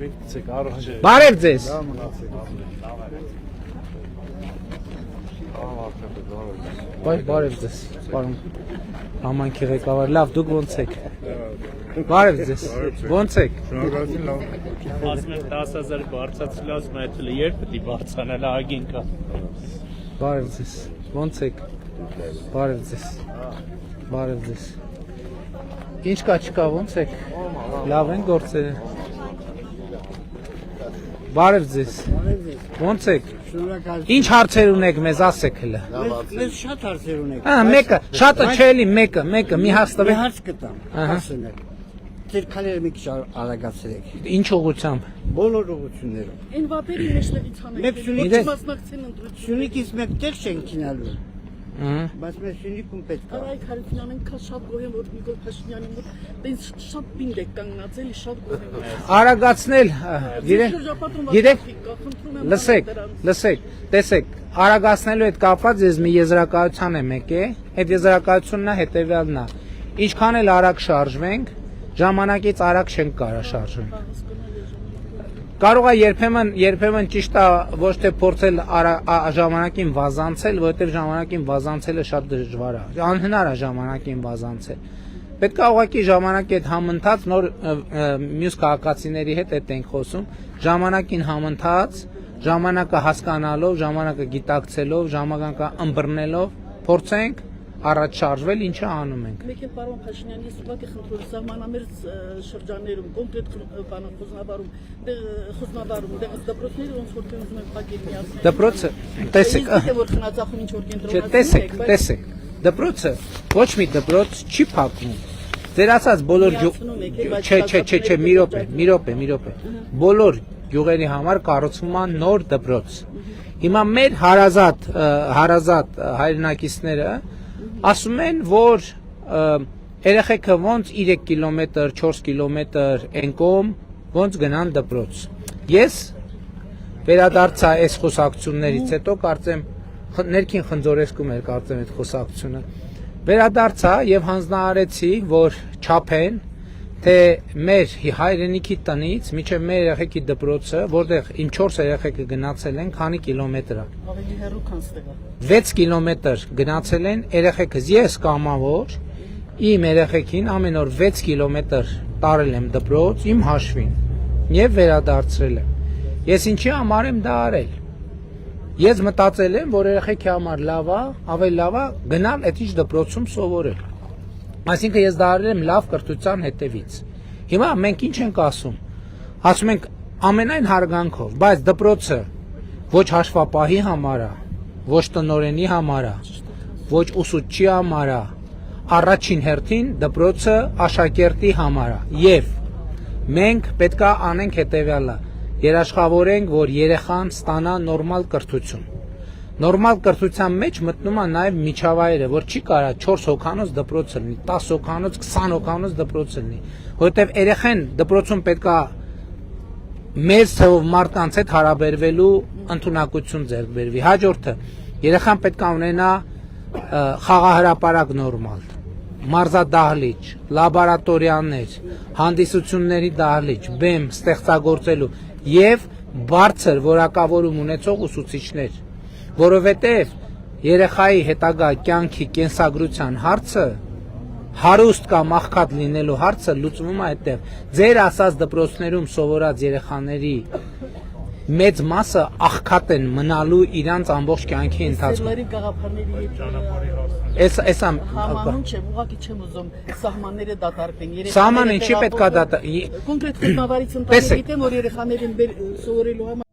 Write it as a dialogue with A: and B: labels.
A: Բարև ձեզ։ Բարև ձեզ, պարոն համայնքի ղեկավար, լավ, դուք ոնց եք։ Բարև ձեզ, ոնց եք։
B: Ասում եմ 10,000 բարձացել, ասում եմ այդը երբ պետք է բարձրանալ ագին կա։
A: Բարև ձեզ, ոնց եք։ Բարև ձեզ։ Բարև ձեզ։ Ինչ կա չկա, ոնց եք։ Լավ են գործերը։ Բարև ձեզ։ Ոնց եք։ Ինչ հարցեր ունեք մեզ ասեք հələ։
C: Մեզ շատ հարցեր ունենք։
A: Մեկը, շատը չէ, մեկը, մի հաստավեք։
C: Մի հարց կտամ, ասենք։ Ձեր քալերը մի քիչ արագացրեք։
A: Ինչ ուղղությամբ։
C: Բոլոր ուղղություններով։
D: Այն վապերի մեջներից
C: Մեկ
D: հանեք։ Մասնակցեն ընտրություն։
C: Սյունիքից մեկ տեղ չենք քինալու։
A: Ահա։
C: Բայց մեր Սյունիքում պետք է։
D: Արայք Հարությունյանն կա շատ գոհ եմ, որ Նիկոլ Փաշինյանի մոտ տենց շատ պինդ եք կանգնած, էլի շատ գոհ եմ։
A: Արագացնել, գիտեք, լսեք, տեսեք, արագացնելու հետ կապված ես մի եզրակացության եմ եկել, այդ եզրակացությունն է հետևյալն է, ինչքան էլ արագ շարժվենք, ժամանակից արագ չենք կարա շարժվենք։ Կարող է երբեմն ճիշտ է ոչ թե փորձել ժամանակին վազանցել, որովհետև ժամանակին վազանցելը շատ դժվար է, անհնար է ժամանակին վազանցել։ Պետք է ուղղակի ժամանակի հետ համընթաց, նոր մյուս քաղաքացիների հետ ենք խոսում, ժամանակին համընթաց, ժամանակը հասկանալով, ժամանակը գիտակցելով, ժամանակը ըմբռնելով, փորձենք առաջ շարժվել, ինչը անում ենք։
D: Մեկ էլ պարոն Փաշինյանի ես ուղղակի խնդրում սահմանամերձ շրջաններում, կոնկրետ խոզնավարում, դեղս դպրոցները ոնց որ ուզում են փակել միասին։ Դպրոցը,
A: տեսեք,
D: որ խնացախում ինչ որ կենտրոնացնում
A: տեսեք, դպրոցը ոչ մի դպրոց չի փակվում։ Ձեր ասած բոլոր չէ, մի րոպե։ Բոլոր գյուղերի համար կառուցվում է նոր դպրոց։ Հիմա մեր հարազատ հայրենակիցները ասում են, որ երեխեքը ոնց 3 կիլոմետր, 4 կիլոմետր ենկոմ, ոնց գնան դպրոց։ Ես վերադարձա այս խոսակցություններից հետո, կարծեմ, ներքին խնձորեսկում էր կարծեմ այդ խոսակցությունը, վերադարձա և հանձնարարեցի, որ չափեն, թե մեր հայրենիքի տնից, մինչև մեր երեխեքի դպրոցը, որտեղ իմ 4 երեխեքը գնացել են, քանի կիլոմետր է։
D: Ավելի հեռու քան ստեղա։
A: 6 կիլոմետր գնացել են երեխեքս, ես կամավոր, իմ երեխեքին ամեն օր 6 կիլոմետր տարել եմ դպրոց, իմ հաշվին, և վերադարձրել եմ։ Ես ինչի համար եմ դա արել։ Ես մտածել եմ, որ երեխեքի համար ավելի լավ է գնալ այդ ինչ դպրոցում սովորել։ Այսինքն ես դա արել եմ լավ կրթության հետևից։ Հիմա մենք ինչ ենք ասում։ Ասում ենք ամենայն հարգանքով, բայց դպրոցը ոչ հաշվապահի համար է, ոչ տնօրենի համար է, ոչ ուսուցչի համար է, առաջին հերթին դպրոցը աշակերտի համար է։ Եվ մենք պետք է անենք հետևյալը, երաշխավորենք, որ երեխան ստանա նորմալ կրթություն։ Նորմալ կրթության մեջ մտնում է նաև միջավայրը, որ չի կարա 4 հոգանոց դպրոց լինի, 10 հոգանոց, 20 հոգանոց դպրոց լինի, որովհետև երեխան դպրոցում պետք է մեծ թվով մարդկանց հետ հարաբերվելու ընդունակություն ձեռք բերվի։ Հաջորդը, երեխան պետք է ունենա խաղահրապարակ նորմալ, մարզադահլիճ, լաբորատորիաներ, հանդիսությունների դահլիճ, բեմ ստեղծագործելու և բարձր որակավորում ունեցող ուսուցիչներ, որովհետև երեխայի հետագա կյանքի կենսագրության հարցը, հարուստ կամ աղքատ լինելու հարցը լուծվում է այդտեղ։ Ձեր ասած դպրոցներում սովորած երեխաների մեծ մասը աղքատ են մնալու իրանց ամբողջ կյանքի ընթացքում։
D: Համանում չեմ, ուղղակի չեմ ուզում սահմանները դատարկվեն։
A: Սահմանը ինչի պետք է դատարկվի։
D: Կոնկրետ խոզնավարից ընտանիք գիտեմ, որ երեխաներին սովորելու համար